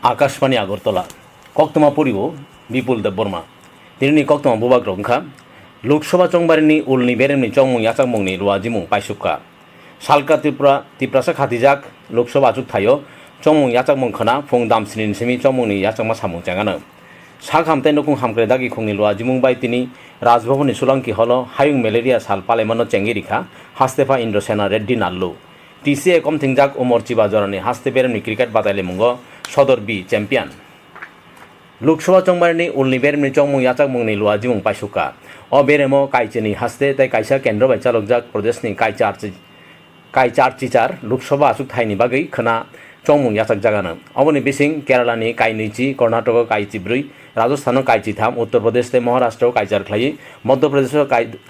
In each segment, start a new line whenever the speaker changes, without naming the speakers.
आकाशवाणी আগরতলা কক্তমা পরিব বিপুল দেববর্মা তিনি কক্তমা বুবাক রংখা লোকসভা চংবারিনি উলনি বেরেমনি চংমুং याचांगमुंगनि रुवाजिमुं पाइसुखा सालका त्रिपुरा तिप्रासा खातिजाक लोकसभा आचुक थायो चंमुं याचांगमुं खना फुं दामसिनि सेमि चंमुंनि याचांगमा सामुं चांगानो सा खामथाय नकुं हामक्रे दागि खुंनि रुवाजिमुं बाय तिनि राजभवननि सुलांकि हलो हायुं मेलेरिया साल पालायमानो चेंगिरिखा हास्तेफा इंद्रसेना रेड्डी नाल्लु टीसीए कमथिंजाक उमर चिबा जरानि हास्ते बेरेमनि क्रिकेट बादायलायमुंगो सदर बि चेम्पियन लोकसभा चंबारिनि उलनि बेरेमनि चंमुं याचांगमुंनि रुवाजिमुं पाइसुखा अ बेरेमो काइचेनि हास्ते तै काइसा केन्द्र बाय चालकजाक प्रदेशनि काइचारचिचार लोकसभा आचुक थायनि बागै खना चंमुं याचाक जागानो अबनि बिसिं केरालानि काइनैचि कर्नाटक काइचि 4 राजस्थान काइचि 3 उत्तर प्रदेश तै महाराष्ट्र काइचार ख्लायि मध्य प्रदेश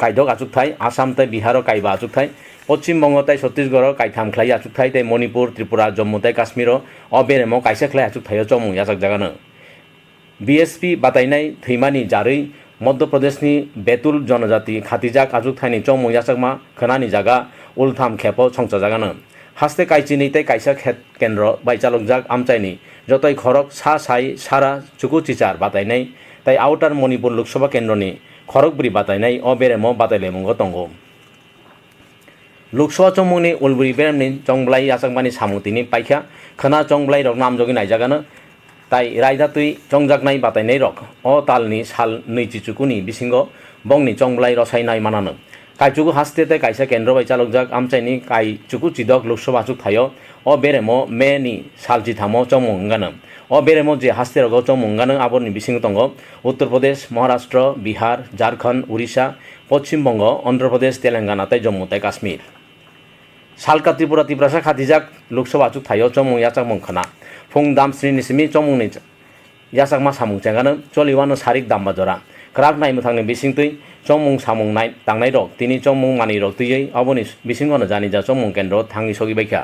काइदक आचुक थाय आसाम तै बिहार काइबा आचुक थाय पश्चिम बंग तै छत्तीसगढ़ काइथाम ख्लायि आचुक थाय तै मणिपुर त्रिपुरा जम्मू तै काश्मीर अ बेरेमो काइसा ख्लाय आचुक थायो चंमुं याचाक जागानो बीएसपी बातायनाय थैमानि जारै मध्य प्रदेशनि बेतुल जनजाति खातिजाक आचुक थायनि चंमुं याचाकमा खनानि जागा उलथाम खेपो संचा जागानो हास्ते काइचिनि तै काइसा केन्द्र बायचालकजाक आमचायनि जतय खरक सा साई सारा चुकुचिचार बातायनाय तै आउटार मणिपुर लोकसभा केन्द्रनि खरकबुरि बातायनाय अ बेरेमो बातायलायमुंगो तंगो लोकसभा चंमुंनि उलबुरि बेरेमनि चंब्लाय याचाकमानि सामुतिनि पाइखा खना चंब्लाय रक नामजोगि नायजागानो ताई रायदातुई चंजाकनाय बातायनाय रक अ तालनि साल नैचि चुकुनि बिसिंगो बंगनि चंब्लाय रसायनाय मानानो काइचुकु हास्ते तै काइसा केन्द्र बाय चालकजाक आमचायनि काइ चुकु चिदक लोकसभा आचुक थायो अ बेरेमो मेनि सालचि थामो चंमुं अंगानो अ बेरेमो जे हास्ते रगो चंमुं अंगानो आबरनि बिसिंगो तंगो उत्तर प्रदेश महाराष्ट्र बिहार झारखंड उड़ीसा पश्चिम बंग आंध्र प्रदेश तेलेंगाना तै जम्मू तै काश्मीर सालका त्रिपुरा तिप्रासा खातिजाक लोकसभा आचुक थायो चंमुं याचांगमुं खना फुं दामस्रिनि सिमि चंमुंनि याचांगमा सामुं चांगानो चलिवानो सारिक दामबा जरा क्राक नायनो थांनो बिसिंतै चंमुं सामुं नाय तांनाय रक तिनि चंमुं मानि रक तैयै अबनि बिसिंगनो जानिजा चंमुं केन्द्र थांनि सगिबायखा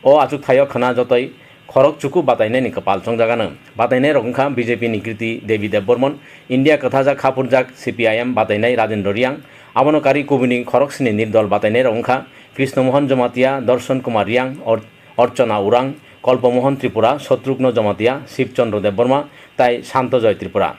अ आचुक थायो खना जतय खरक चुकु बातायनायनि कपाल चंजागानो बातायनाय रकंखा बीजेपी नि कृति देवी देबबर्मन इंडिया कथाजाक खापुरजाक सीपीआईएम बातायनाय राजेंद्र रियांग आबनकारी कुबुनि खरकसिनि निर्दल बातायनाय रकंखा कृष्णमोहन जमातिया दर्शन कुमार रियांग अर्चना उरां कल्पमोहन त्रिपुरा शत्रुघ्न जमातिया शिवचंद्र देबबर्मा ताई शांतजय त्रिपुरा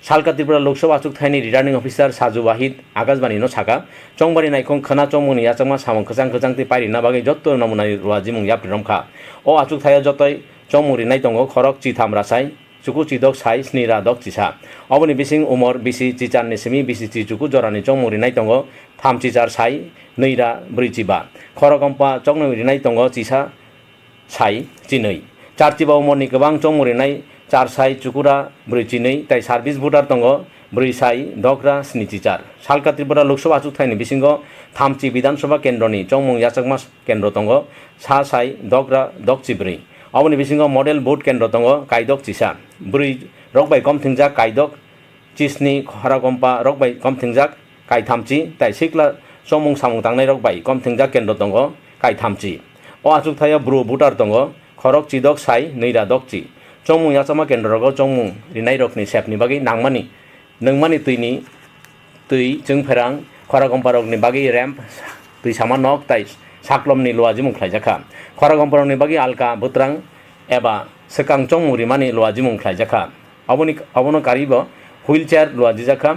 सालका त्रिपुरा लोकसभा आचुक थायनि रिटार्निंग अफिसार साजु वाहिद आकाशबाणी नो साका चंबारि नायखं खना चंमुंनि याचांगमा सामुं खचां खचांति पारिना बागै जत्त नमुनानि रुवाजिमुं याप्रिरमखा अ आचुक थायो जतय चंमुं रिनाय तंगो खरक चिथाम रासाय चुकु चिदक साई स्निरा दक चिसा अबनि बिसिं उमर बिसि चिचारनि सिमि बिसि चिचुकु जरानि चंमुं रिनाय तंगो थाम चिचार साई नैरा ब्रैचिबा खरकम्पा चंगनो रिनाय तंगो चिसा साई चिनै चारचिबा उमरनि गोबां चंमुं रिनाय 4 साई चुकुरा 4 चिनै तै सार्भिस भोटार तंगो 4 साई दकरा 7 चिचार सालका त्रिपुरा लोकसभा आचुक थायनि बिसिंगो थामचि विधानसभा केन्द्रनि चंमुं याचांगमा केन्द्र तंगो सा साई दकरा दकचि 4 अबनि बिसिंगो मडेल भोट केन्द्र तंगो काइदक चिसा 4 रकबाय कमथिंजाक काइदक चिसनि खरागम्पा रकबाय कमथिंजाक काइथामचि तै सिक्ला चंमुं सामुं तांनाय रकबाय कमथिंजाक केन्द्र तंगो काइथामचि अ आचुक थायो ब्रु भोटार तंगो खरक चिदक साई नैरा दकचि चंमुं याचांगमा केन्द्र रगो चंमुं रिनाय रकनि सेपनि बागै नंमानि तैनि तै जोंफेरां खरागम्पा रकनि बागै रेम्प तै सामा नक तै साक्लमनि लुवाजिमुं ख्लायजाखा खरागम्पा रकनि बागै आलका बोत्रां एबा सेकां चंमुं रिमानि लुवाजिमुं ख्लायजाखा अबनो कारिबो हुइलचेयार लुवाजिजाखा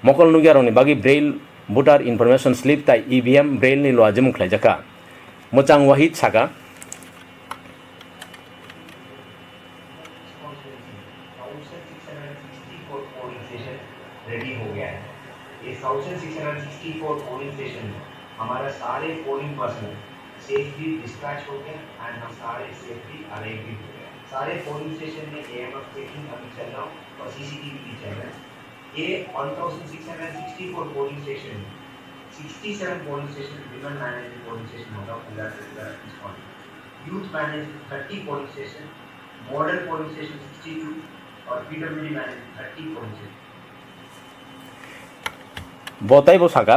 मकल नुगिया रकनि बागै ब्रेल भोटार इनफरमेशन स्लिप तै ईवीएम ब्रेलनि लुवाजिमुं ख्लायजाखा मोचां वाहिद साका
1664 पोलिंग स्टेशन रेडी हो गया है। ये 1664 पोलिंग स्टेशन में हमारा सारे पोलिंग पर्सनल सेफली डिस्पैच हो गया एंड हम सारे सेफली अरेंज भी हो गए। सारे पोलिंग स्टेशन में एएमएफ चेकिंग अभी चल रहा हूँ और सीसीटीवी भी चल रहा है। ये 1664 polling station 67 polling station women manage polling station होगा youth manage 30 polling station model polling station 62 और पीडब्ल्यूडी मैनेज 30 पोलिंग स्टेशन
बताइबो साका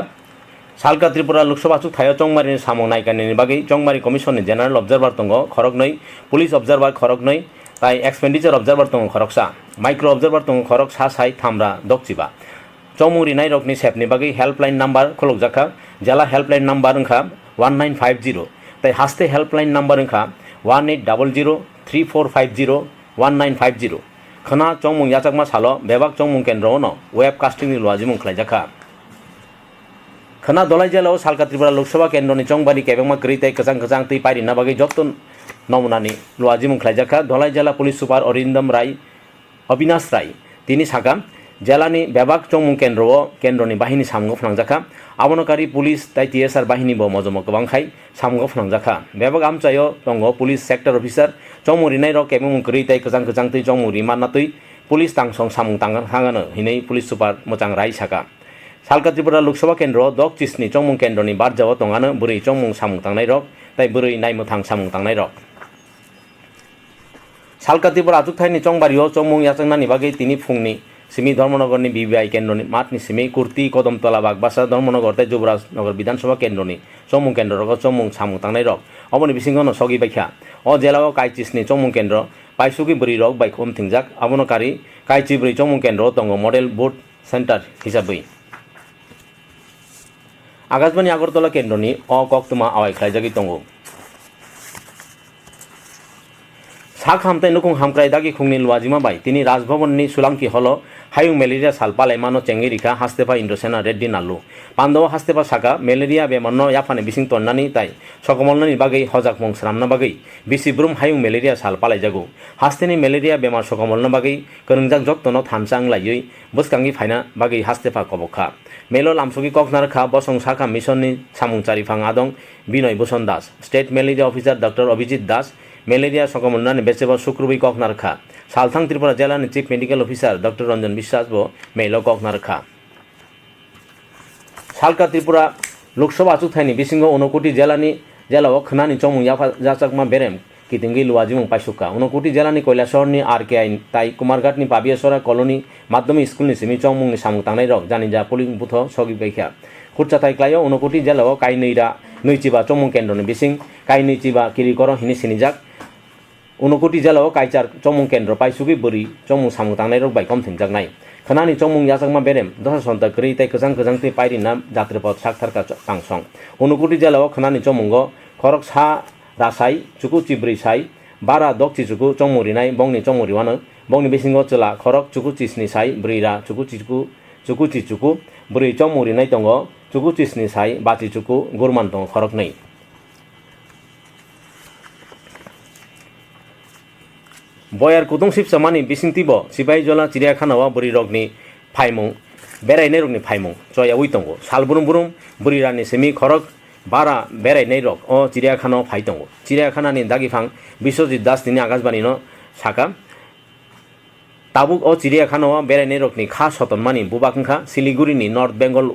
सालका त्रिपुरा लोकसभा आचुक थायो चंबारिनि सामुं नायकानि बागै चंबारि कमिशननि जेनेरेल अबजार्भार तंगो खरक 2 पुलिस अबजार्भार खरक 2 ताई एक्सपेंडिचर अबजार्भार तंगो खरक 7 माइक्रो अबजार्भार तंगो खरक 7 साई थामरा दकचिबा चंमुं रिनाय रकनि सेपनि बागै हेल्पलाइन नम्बर खोलकजाखा जेला हेल्पलाइन नम्बर अंखा 1950 ताई हास्ते helpline number अंखा 1800 3450 1950 khana chongmung yachakma salo bebak chongmung kendro no web casting ni luajimung khlaijaka khana dolai jelao salka tripura lok sabha kendro ni chongbani kebengma kritai kajang kajang tei pairi na bagi jotton নমুনানি লুয়াজিমুং খাইজাখা ধলাই জেলা police super Arindam Roy Avinash Roy তিনি সাকা জেলানি বেবাক চংমুং কেন্দ্রনি বাহিনী সামগো ফনাংজাখা আবনকারী police তাই TSR বাহিনী বো মজম গবাংখাই সামগো ফনাংজাখা বেবাক আমচাयो দঙ্গ পুলিশ সেক্টর অফিসার চংমুরি নাই রক কেমুং করি তাই কজাং কজাং তৈ চংমুরি মাননাতৈ পুলিশ তাংসং সামুং তাঙ্গানো হিनै পুলিশ সুপার মোচাং রায় সাকা সালকা ত্রিপুরা লোকসভা কেন্দ্র দক চিসনি চংমুং কেন্দ্রনি বারজাও তঙ্গানো বুरै চংমুং সামুং তাंनाय রক তাই বুरै নাইমথাং সামুং তাंनाय রক সালকা ত্রিপুরা আচুকথাইনি চংবারিও চংমুং ইয়াচাংনানি বাগै তিনি ফুংনি সিমি ধর্মনগরনি বিবিআই কেন্দ্রনি মাতনি সিমি কুর্তি কদমতলা বাগবাসা ধর্মনগর তাই যুবরাজনগর বিধানসভা কেন্দ্রনি চংমুং কেন্দ্র রক চংমুং সামুং তাंनाय রক অবনি বিসিংগনো সগি বাইখা অ জেলাও কাইচিসনি চংমুং কেন্দ্র পাইসুকি বুरै রক বাই কম থিংজাক আবনকারী কাইচি বুरै চংমুং কেন্দ্র দঙ্গ মডেল ভোট সেন্টার হিসাबै আকাশবাণী আগরতলা কেন্দ্রনি অ কক্তমা আওয়াই খাইজাগি দঙ্গ sak hamtai nukung hamkrai dagi khungni luajima bai tini rajbhavanni sulanki holo hayung malaria sal palai mano chengirika hastepa indosena reddy nalu pandawa hastepa saka malaria bemanno yapane bising tonnani tai sokomolnani bagai hojak mong sramna bagai bisibrum hayung malaria sal palai jago hasteni malaria bemar sokomolna bagai korungjak jottono thamsang laioi buskangi phaina bagai hastepa kobokha melo lamsogi koknar kha bosong saka missionni samungchari phang adong binoy bhushan das state malaria officer dr abhijit das malaria সংক্রমণ বেচেবা শুক্রবি ককনারখা সালথাং ত্রিপুরা জেলানি chief medical officer doctor Ranjan Biswas বো মেলো ককনারখা সালকা ত্রিপুরা লোকসভা আচুকথাইনি বিসিংহ 59 জেলানি জেলাও খনানি চংমুং যাচাকমা বেরেম কিতিঙ্গি লুয়াজিমুং পাইসুকা 59 জেলানি কৈলাসহরনি আরকেআই তাই কুমারঘাটনি পাবিয়াসরা colony মাধ্যমিক স্কুলনি সিমি চংমুংনি সামুং তাंनाय রক জানি যা পুলিং বুথ সগি বাইখা খুরচাথাই ক্লাইও 59 জেলাও কাইনৈরা নৈচিবা চংমুং কেন্দ্রনি বিসিং কাইনৈচিবা কিরিকর হিনি সিনিজাক 59 জেলাও কাইচার চংমুং কেন্দ্র পাইসুকি বুরি চংমুং সামুং তাंनाय রক বাই কম থিংজাকনাই খনানি চংমুং ইয়াচাকমা বেরেম দশা সন্তা করি তাই কজাং কজাং তৈ পাইরি না যাত্রীপথ সাকথারকা তাংসং 59 জেলাও খনানি চংমুঙ্গ খরক সা রাসাই চুকু চিব্রি সাই বারা দকচি চুকু চংমুরিনাই বংনি চংমুরিওয়ানো বংনি বিসিংহ চলা খরক চুকু চিসনি সাই ব্রিরা চুকু চিচুকু বুरै চংমুরিনাই দङ চুকু চিসনি সাই বাচি চুকু গুরমান দङ খরক nei বয়ার কুতুং সিপসামানি বিসিংতিব সিপাহীজলা চিড়িয়াখানাও বুরি রগনি ফাইমুং বেড়াইনাই রগনি ফাইমুং জয়া উই দङ সালবুরুম বুরুম বুরি রানি সেমি খরক বারা বেড়াইনাই রক ও চিড়িয়াখানাও ফাই দङ চিড়িয়াখানানি দাগিফাং বিশ্বজিৎ দাস তিনি আকাশবাণীনো সাকা তাবুক ও চিড়িয়াখানাও বেড়াইনাই রকনি খা সতনমানি বুবাকংখা শিলিগুড়িনি নর্থ বেঙ্গল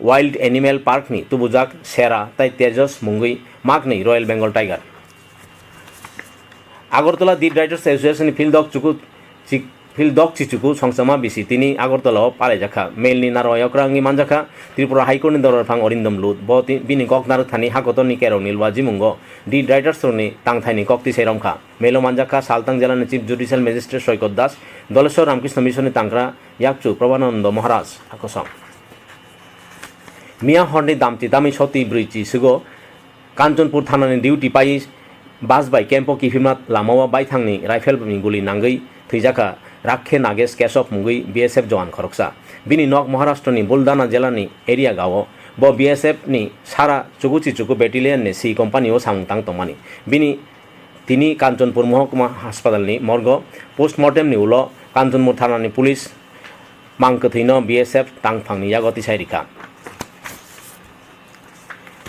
ওয়াইল্ড এনিমেল পার্কনি তুবুজাক সেরা তাই তেজস মুঙ্গই মাগনি রয়্যাল বেঙ্গল টাইগার আগরতলা দি রাইটার্স এসোসিয়েশন ফিল্ডক চিচুকু সংসমা বিসি তিনি আগরতলাও পালাইজাখা মেলনি নারয়করাঙ্গি মানজাখা ত্রিপুরা হাইকোর্টনি দরফাং অরিন্দম লুত ব বিনি ককনার থানি হাকতনি কেরংনি লুয়াজিমুঙ্গ দি রাইটার্সনি তাংথাইনি কক্তি সেরমখা মেলো মানজাখা সালতাং জেলানি চিফ জুডিশিয়াল ম্যাজিস্ট্রেট সৈকত দাস দলেশ্বর রামকৃষ্ণ মিশননি তাংক্রা ইয়াকচু প্রভানন্দ মহারাজ আকসম মিয়া হরনি দামতি দামি সতী ব্রিচি সুগো কাঞ্চনপুর থানানি ডিউটি পাই বাসবাই কেম্প কিফিমা লামাওয়া বাইথাংনি রাইফেলनि गुलि नांगै थैजाखा राखे नागेश केशव मुंगै बीएसएफ जवान खरकसा बिनि नक महाराष्ट्रनि बुलदाना जिल्लानि एरिया गावो ब बीएसएफ नि सारा चुकु बेटेलियननि सी कम्पानियाव सामुंतां तमानि बिनि तिनि काঞ্চনপুর महकुमा हास्पातालनि मर्ग पोस्टमर्टेमनि उलो काঞ্চনপুর थानानि पुलिस मांकथैनो बीएसएफ तांफांनि यागति साइरिखा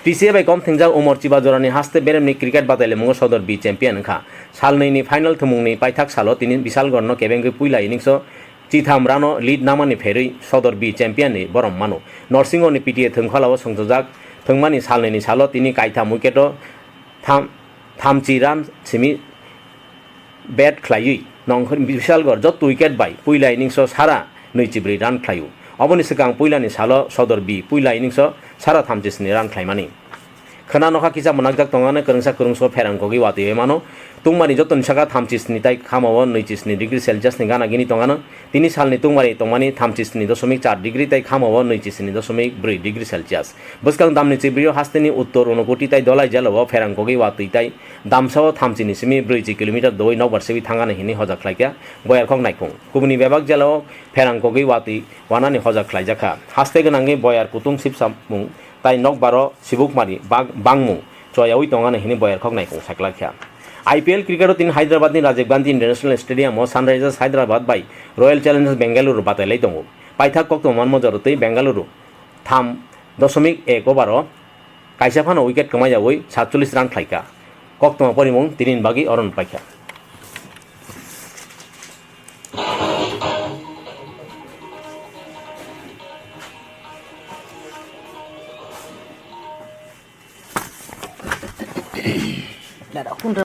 টিসিএ বাই কম থিংজাক উমর চিবাজরানি হাস্তে বেরেমনি ক্রিকেট বাতাইলে মুঙ্গ সদর বি চ্যাম্পিয়ন খা সালনৈনি ফাইনাল থুমুংনি পাইথাক সালো তিনি বিশালগড় কেবেঙ্গৈ পুইলা ইনিংস চিথাম রানো লিড নামানি ফেरै সদর বি চ্যাম্পিয়ননি বরম মানো নরসিংহनि পিটিए थोंखालाव संजोजाक थोंमानि सालनैनि सालो তিনি काइथाम उइकेटो थामचि रान सिमी बेट ख्लायै नंखर बिशालगढ़ जत उइकेट बाय पुइला इनिंस सारा 24 रान ख्लायो अबनि सिगां पुइलानि सालो सदर बि पुइला इनिंस सारा 36 रान ख्लायमानि khana no kha kisa monakjak tongane kerengsa kerungso pherangkogi wati mano tungmani jotoni saka 37 tai khamao 29 degree celsius ni gana gini tongano tini salni tungmani tongmani 37.4 degree tai khamao 29.4 degree celsius buskang damni chibrio hasteni uttor unokoti tai dolai jalao pherangkogi wati tai damsao 30 simi 40 km doi nok barsebi thangana hini hojak khlaikya boyar khok naikung kubuni bebak jalao pherangkogi wati wanani hojak khlaijaka haste ganangi boyar kutung sipsamung tai nok baro sibukmari bangmung choyawi tongana hini boyar khok naikung saklakya IPL cricket tin Hyderabad ni Rajiv Gandhi International Stadium Sunrisers Hyderabad by Royal Challengers Bengaluru batalai tongo paithak kok tongman mojorotei Bengaluru 3.1 over kaisa phano wicket kamayawi 47 run khlaika kok tong porimung 3 bagi oron paikha